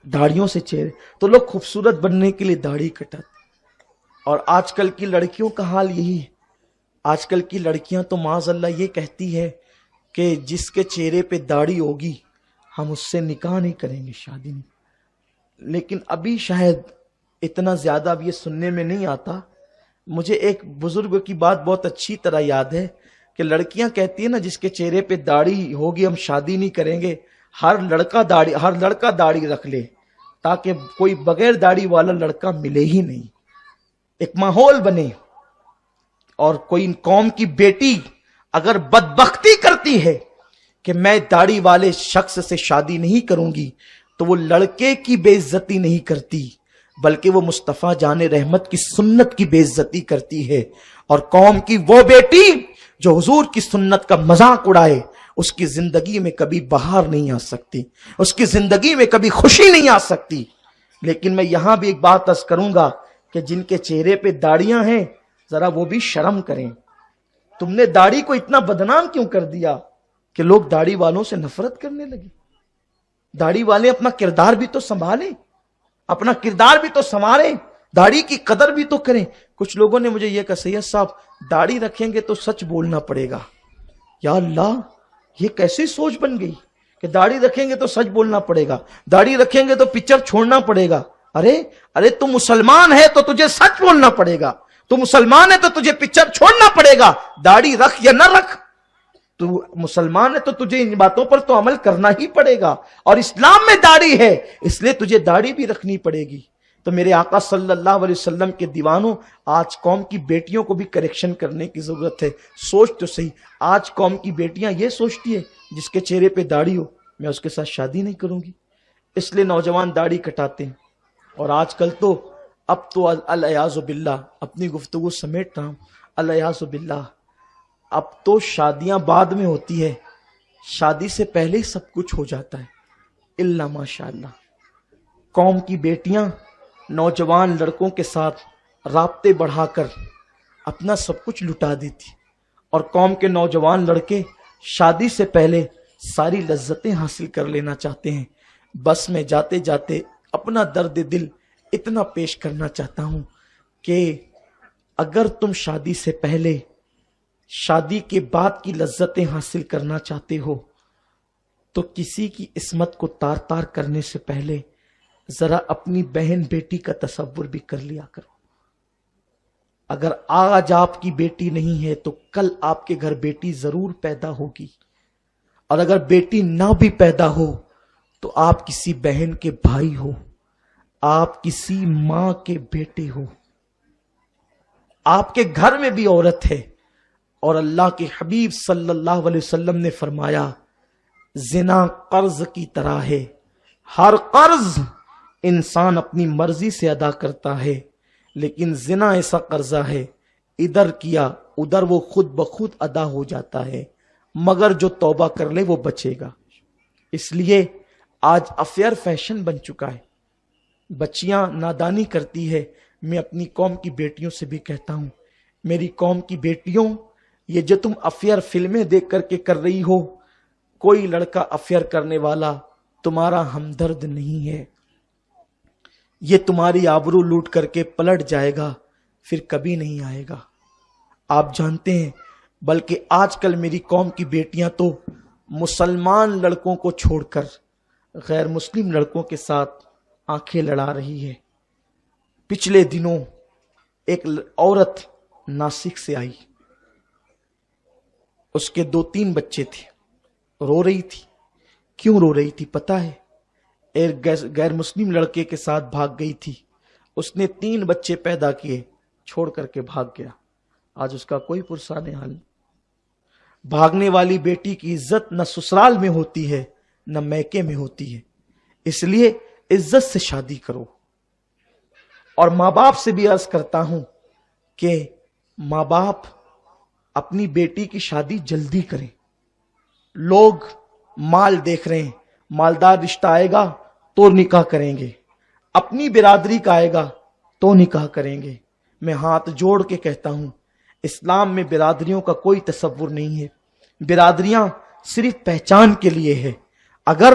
داڑھیوں سے چہرے، تو لوگ خوبصورت بننے کے لیے داڑھی کٹاتے. اور آج کل کی لڑکیوں کا حال یہی ہے. آج کل کی لڑکیاں تو معاذ اللہ یہ کہتی ہے کہ جس کے چہرے پہ داڑھی ہوگی ہم اس سے نکاح نہیں کریں گے، شادی نہیں. لیکن ابھی شاید اتنا زیادہ اب یہ سننے میں نہیں آتا. مجھے ایک بزرگ کی بات بہت اچھی طرح یاد ہے کہ لڑکیاں کہتی ہیں نا جس کے چہرے پہ داڑھی ہوگی ہم شادی نہیں کریں گے. ہر لڑکا داڑھی رکھ لے تاکہ کوئی بغیر داڑھی والا لڑکا ملے ہی نہیں، ایک ماحول بنے. اور کوئی قوم کی بیٹی اگر بدبختی کرتی ہے کہ میں داڑھی والے شخص سے شادی نہیں کروں گی تو وہ لڑکے کی بے عزتی نہیں کرتی بلکہ وہ مصطفیٰ جان رحمت کی سنت کی بے عزتی کرتی ہے. اور قوم کی وہ بیٹی جو حضور کی سنت کا مذاق اڑائے اس کی زندگی میں کبھی بہار نہیں آ سکتی، اس کی زندگی میں کبھی خوشی نہیں آ سکتی. لیکن میں یہاں بھی ایک بات عرض کروں گا کہ جن کے چہرے پہ داڑیاں ہیں ذرا وہ بھی شرم کریں. تم نے داڑھی کو اتنا بدنام کیوں کر دیا کہ لوگ داڑھی والوں سے نفرت کرنے لگے؟ داڑھی والے اپنا کردار بھی تو سنبھالیں، اپنا کردار بھی تو سنواریں، داڑھی کی قدر بھی تو کریں. کچھ لوگوں نے مجھے یہ کہا سید صاحب داڑھی رکھیں گے تو سچ بولنا پڑے گا. یا اللہ، یہ کیسی سوچ بن گئی کہ داڑھی رکھیں گے تو سچ بولنا پڑے گا، داڑھی رکھیں گے تو پکچر چھوڑنا پڑے گا. ارے تو مسلمان ہے تو تجھے سچ بولنا پڑے گا، تو مسلمان ہے تو تجھے پکچر چھوڑنا پڑے گا. داڑھی رکھ یا نہ رکھ، تو مسلمان ہے تو تجھے ان باتوں پر تو عمل کرنا ہی پڑے گا. اور اسلام میں داڑھی ہے اس لیے تجھے داڑھی بھی رکھنی پڑے گی. تو میرے آقا صلی اللہ علیہ وسلم کے دیوانوں، آج قوم کی بیٹیوں کو بھی کریکشن کرنے کی ضرورت ہے. سوچ تو صحیح، آج قوم کی بیٹیاں یہ سوچتی ہے جس کے چہرے پہ داڑھی ہو میں اس کے ساتھ شادی نہیں کروں گی، اس لیے نوجوان داڑھی کٹاتے ہیں. اور آج کل تو اب تو الیاذ باللہ، اپنی گفتگو سمیٹ رہا ہوں، الیاذ باللہ اب تو شادیاں بعد میں ہوتی ہے، شادی سے پہلے ہی سب کچھ ہو جاتا ہے الا ماشاءاللہ. قوم کی بیٹیاں نوجوان لڑکوں کے ساتھ رابطے بڑھا کر اپنا سب کچھ لٹا دیتی، اور قوم کے نوجوان لڑکے شادی سے پہلے ساری لذتیں حاصل کر لینا چاہتے ہیں. بس میں جاتے جاتے اپنا درد دل اتنا پیش کرنا چاہتا ہوں کہ اگر تم شادی سے پہلے شادی کے بعد کی لذتیں حاصل کرنا چاہتے ہو تو کسی کی عصمت کو تار تار کرنے سے پہلے ذرا اپنی بہن بیٹی کا تصور بھی کر لیا کرو. اگر آج آپ کی بیٹی نہیں ہے تو کل آپ کے گھر بیٹی ضرور پیدا ہوگی، اور اگر بیٹی نہ بھی پیدا ہو تو آپ کسی بہن کے بھائی ہو، آپ کسی ماں کے بیٹے ہو، آپ کے گھر میں بھی عورت ہے. اور اللہ کے حبیب صلی اللہ علیہ وسلم نے فرمایا زنا قرض کی طرح ہے، ہر قرض انسان اپنی مرضی سے ادا کرتا ہے، لیکن زنا ایسا قرضہ ہے ادھر کیا ادھر وہ خود بخود ادا ہو جاتا ہے، مگر جو توبہ کر لے وہ بچے گا. اس لیے آج افیئر فیشن بن چکا ہے، بچیاں نادانی کرتی ہے. میں اپنی قوم کی بیٹیوں سے بھی کہتا ہوں، میری قوم کی بیٹیوں، یہ جو تم افیئر فلمیں دیکھ کر کے کر رہی ہو، کوئی لڑکا افیئر کرنے والا تمہارا ہمدرد نہیں ہے. یہ تمہاری آبرو لوٹ کر کے پلٹ جائے گا، پھر کبھی نہیں آئے گا. آپ جانتے ہیں، بلکہ آج کل میری قوم کی بیٹیاں تو مسلمان لڑکوں کو چھوڑ کر غیر مسلم لڑکوں کے ساتھ آنکھیں لڑا رہی ہے. پچھلے دنوں ایک عورت ناسک سے آئی، اس کے 2-3 بچے تھے، رو رہی تھی. کیوں رو رہی تھی پتہ ہے؟ ایک غیر مسلم لڑکے کے ساتھ بھاگ گئی تھی، اس نے 3 بچے پیدا کیے، چھوڑ کر کے بھاگ گیا. آج اس کا کوئی پرسان حال نہیں. بھاگنے والی بیٹی کی عزت نہ سسرال میں ہوتی ہے نہ میکے میں ہوتی ہے، اس لیے عزت سے شادی کرو. اور ماں باپ سے بھی عرض کرتا ہوں کہ ماں باپ اپنی بیٹی کی شادی جلدی کریں. لوگ مال دیکھ رہے ہیں، مالدار رشتہ آئے گا تو نکاح کریں گے، اپنی برادری کا آئے گا تو نکاح کریں گے. میں ہاتھ جوڑ کے کہتا ہوں، اسلام میں برادریوں کا کوئی تصور نہیں ہے. برادریاں صرف پہچان کے لیے ہے. اگر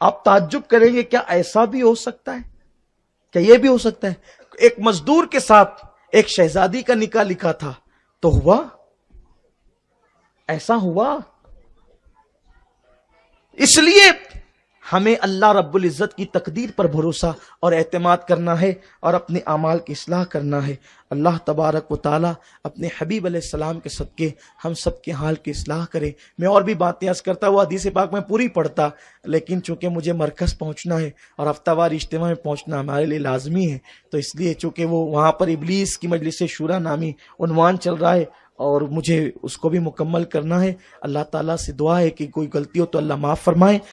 آپ تعجب کریں گے کیا ایسا بھی ہو سکتا ہے؟ کیا یہ بھی ہو سکتا ہے؟ ایک مزدور کے ساتھ ایک شہزادی کا نکاح لکھا تھا تو ہوا، ایسا ہوا۔ اس لیے ہمیں اللہ رب العزت کی تقدیر پر بھروسہ اور اعتماد کرنا ہے اور اپنے اعمال کی اصلاح کرنا ہے۔ اللہ تبارک و تعالی اپنے حبیب علیہ السلام کے صدقے ہم سب کے حال کی اصلاح کرے۔ میں اور بھی باتیں عرض کرتا ہوا حدیث پاک میں پوری پڑھتا، لیکن چونکہ مجھے مرکز پہنچنا ہے اور ہفتہ وار اجتماع میں پہنچنا ہمارے لیے لازمی ہے، تو اس لیے چونکہ وہ وہاں پر ابلیس کی مجلس شورا نامی عنوان چل رہا ہے اور مجھے اس کو بھی مکمل کرنا ہے۔ اللہ تعالیٰ سے دعا ہے کہ کوئی غلطی ہو تو اللہ معاف فرمائے۔